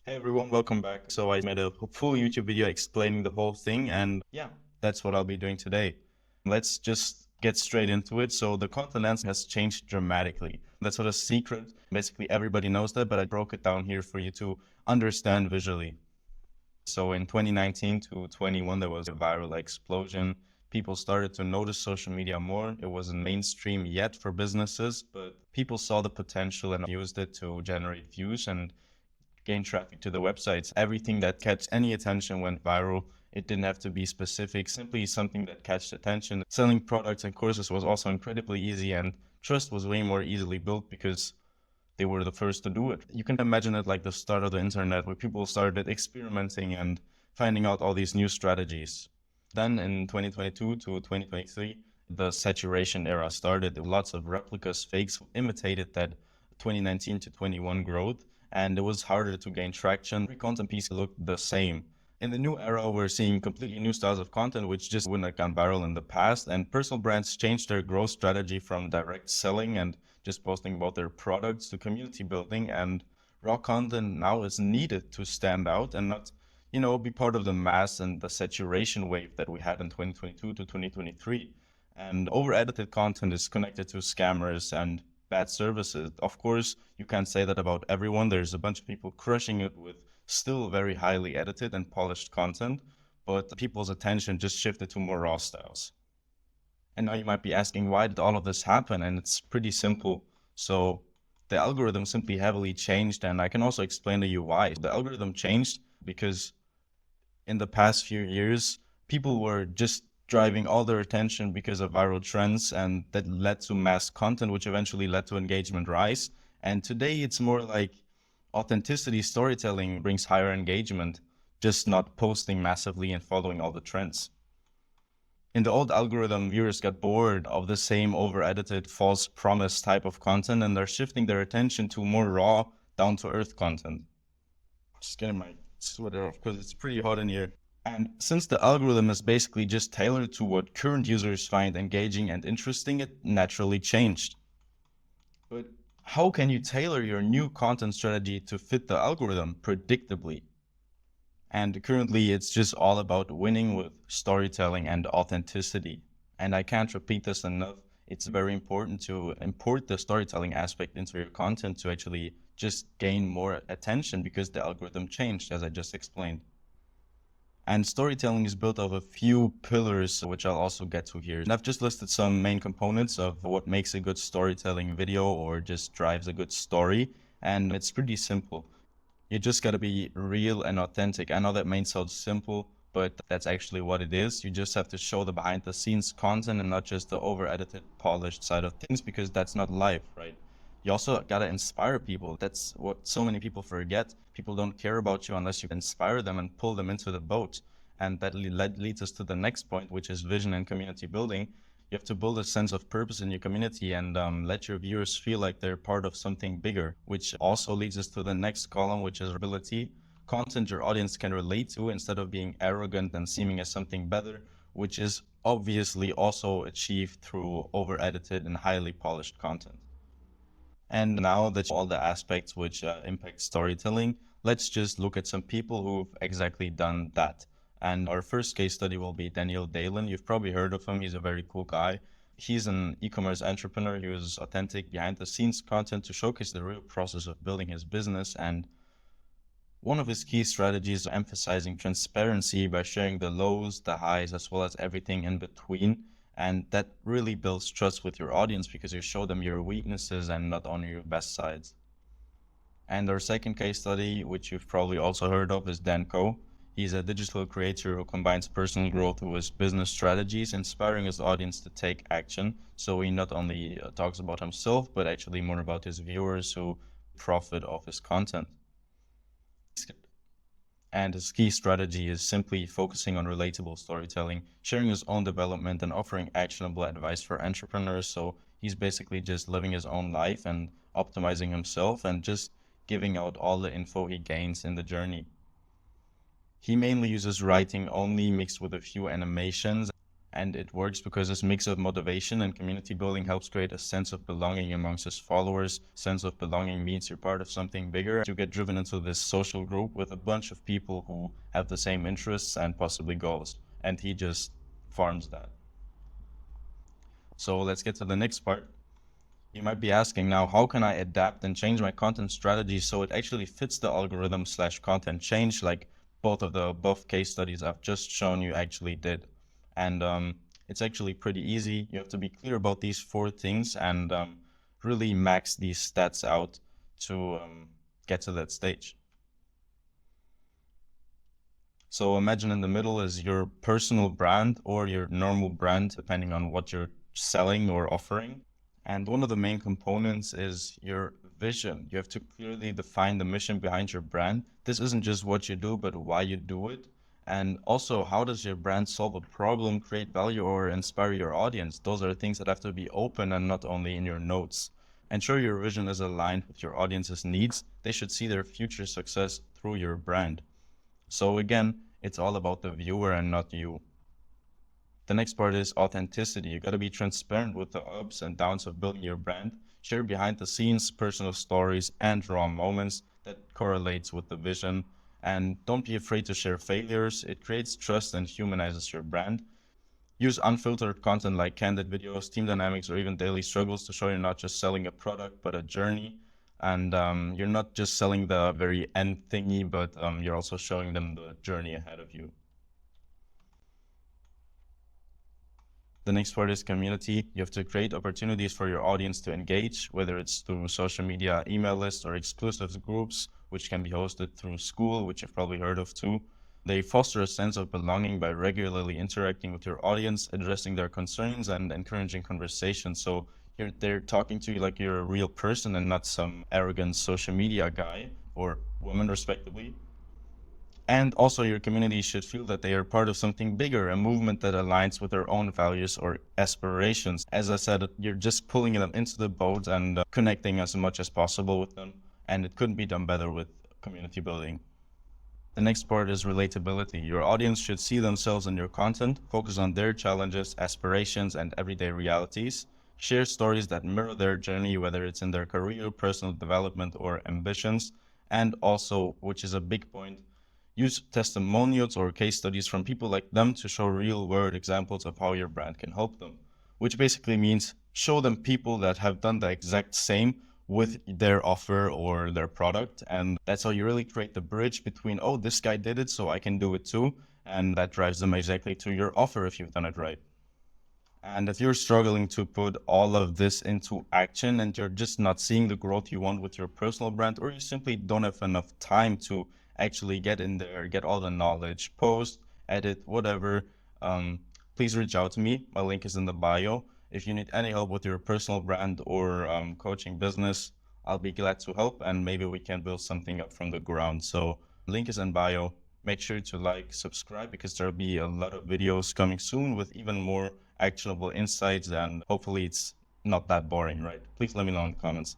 Hey everyone, welcome back. So I made a full YouTube video explaining the whole thing, and yeah, that's what I'll be doing today. Let's just get straight into it. So the content landscape has changed dramatically. That's not a secret. Basically everybody knows that, but I broke it down here for you to understand visually. So in 2019 to 21, there was a viral explosion. People started to notice social media more. It wasn't mainstream yet for businesses, but people saw the potential and used it to generate views and gain traffic to the websites. Everything that catch any attention went viral. It didn't have to be specific, simply something that catched attention. Selling products and courses was also incredibly easy, and trust was way more easily built because they were the first to do it. You can imagine it like the start of the internet, where people started experimenting and finding out all these new strategies. Then in 2022 to 2023, the saturation era started. Lots of replicas, fakes imitated that 2019 to 21 growth, and it was harder to gain traction. Every content piece looked the same. In the new era, we're seeing completely new styles of content, which just wouldn't have gone viral in the past. And personal brands changed their growth strategy from direct selling and just posting about their products to community building. And raw content now is needed to stand out and not, be part of the mass and the saturation wave that we had in 2022 to 2023. And over edited content is connected to scammers and bad services. Of course, you can't say that about everyone. There's a bunch of people crushing it with still very highly edited and polished content, but people's attention just shifted to more raw styles. And now you might be asking, why did all of this happen? And it's pretty simple. So the algorithm simply heavily changed, and I can also explain to you why. The algorithm changed because in the past few years, people were just driving all their attention because of viral trends, and that led to mass content, which eventually led to engagement rise. And today it's more like authenticity storytelling brings higher engagement, just not posting massively and following all the trends. In the old algorithm, viewers got bored of the same over-edited, false promise type of content, and they're shifting their attention to more raw, down-to-earth content. Just getting my sweater off because it's pretty hot in here. And since the algorithm is basically just tailored to what current users find engaging and interesting, it naturally changed. But how can you tailor your new content strategy to fit the algorithm predictably? And currently, it's just all about winning with storytelling and authenticity. And I can't repeat this enough. It's very important to import the storytelling aspect into your content to actually just gain more attention because the algorithm changed, as I just explained. And storytelling is built of a few pillars, which I'll also get to here. And I've just listed some main components of what makes a good storytelling video or just drives a good story. And it's pretty simple. You just got to be real and authentic. I know that may sound simple, but that's actually what it is. You just have to show the behind the scenes content and not just the over edited, polished side of things, because that's not life, right? You also got to inspire people. That's what so many people forget. People don't care about you unless you inspire them and pull them into the boat. And that leads us to the next point, which is vision and community building. You have to build a sense of purpose in your community and let your viewers feel like they're part of something bigger, which also leads us to the next column, which is ability. Content your audience can relate to instead of being arrogant and seeming as something better, which is obviously also achieved through over-edited and highly polished content. And now that all the aspects which impact storytelling, let's just look at some people who've exactly done that. And our first case study will be Daniel Dalen. You've probably heard of him. He's a very cool guy. He's an e-commerce entrepreneur. He was authentic behind the scenes content to showcase the real process of building his business. And one of his key strategies is emphasizing transparency by sharing the lows, the highs, as well as everything in between. And that really builds trust with your audience because you show them your weaknesses and not only your best sides. And our second case study, which you've probably also heard of, is Dan Ko. He's a digital creator who combines personal growth with business strategies, inspiring his audience to take action. So he not only talks about himself, but actually more about his viewers who profit off his content. And his key strategy is simply focusing on relatable storytelling, sharing his own development, and offering actionable advice for entrepreneurs. So he's basically just living his own life and optimizing himself and just giving out all the info he gains in the journey. He mainly uses writing only mixed with a few animations. And it works because this mix of motivation and community building helps create a sense of belonging amongst his followers. Sense of belonging means you're part of something bigger. You get driven into this social group with a bunch of people who have the same interests and possibly goals. And he just farms that. So let's get to the next part. You might be asking now, how can I adapt and change my content strategy so it actually fits the algorithm slash content change like both of the above case studies I've just shown you actually did? And it's actually pretty easy. You have to be clear about these four things and really max these stats out to get to that stage. So imagine in the middle is your personal brand or your normal brand, depending on what you're selling or offering. And one of the main components is your vision. You have to clearly define the mission behind your brand. This isn't just what you do, but why you do it. And also, how does your brand solve a problem, create value, or inspire your audience? Those are things that have to be open and not only in your notes. Ensure your vision is aligned with your audience's needs. They should see their future success through your brand. So again, it's all about the viewer and not you. The next part is authenticity. You got to be transparent with the ups and downs of building your brand. Share behind the scenes, personal stories, and raw moments that correlates with the vision. And don't be afraid to share failures. It creates trust and humanizes your brand. Use unfiltered content like candid videos, team dynamics, or even daily struggles to show you're not just selling a product, but a journey. And you're not just selling the very end thingy, but you're also showing them the journey ahead of you. The next part is community. You have to create opportunities for your audience to engage, whether it's through social media, email lists, or exclusive groups, which can be hosted through School, which you've probably heard of too. They foster a sense of belonging by regularly interacting with your audience, addressing their concerns, and encouraging conversation. So they're talking to you like you're a real person and not some arrogant social media guy or woman, respectively. And also your community should feel that they are part of something bigger, a movement that aligns with their own values or aspirations. As I said, you're just pulling them into the boat and connecting as much as possible with them. And it couldn't be done better with community building. The next part is relatability. Your audience should see themselves in your content, focus on their challenges, aspirations, and everyday realities. Share stories that mirror their journey, whether it's in their career, personal development, or ambitions. And also, which is a big point, use testimonials or case studies from people like them to show real-world examples of how your brand can help them, which basically means show them people that have done the exact same with their offer or their product. And that's how you really create the bridge between, oh, this guy did it, so I can do it too. And that drives them exactly to your offer if you've done it right. And if you're struggling to put all of this into action and you're just not seeing the growth you want with your personal brand, or you simply don't have enough time to actually get in there, get all the knowledge, post, edit, whatever, please reach out to me. My link is in the bio. If you need any help with your personal brand or coaching business, I'll be glad to help and maybe we can build something up from the ground. So link is in bio. Make sure to like, subscribe, because there'll be a lot of videos coming soon with even more actionable insights, and hopefully it's not that boring, right? Please let me know in the comments.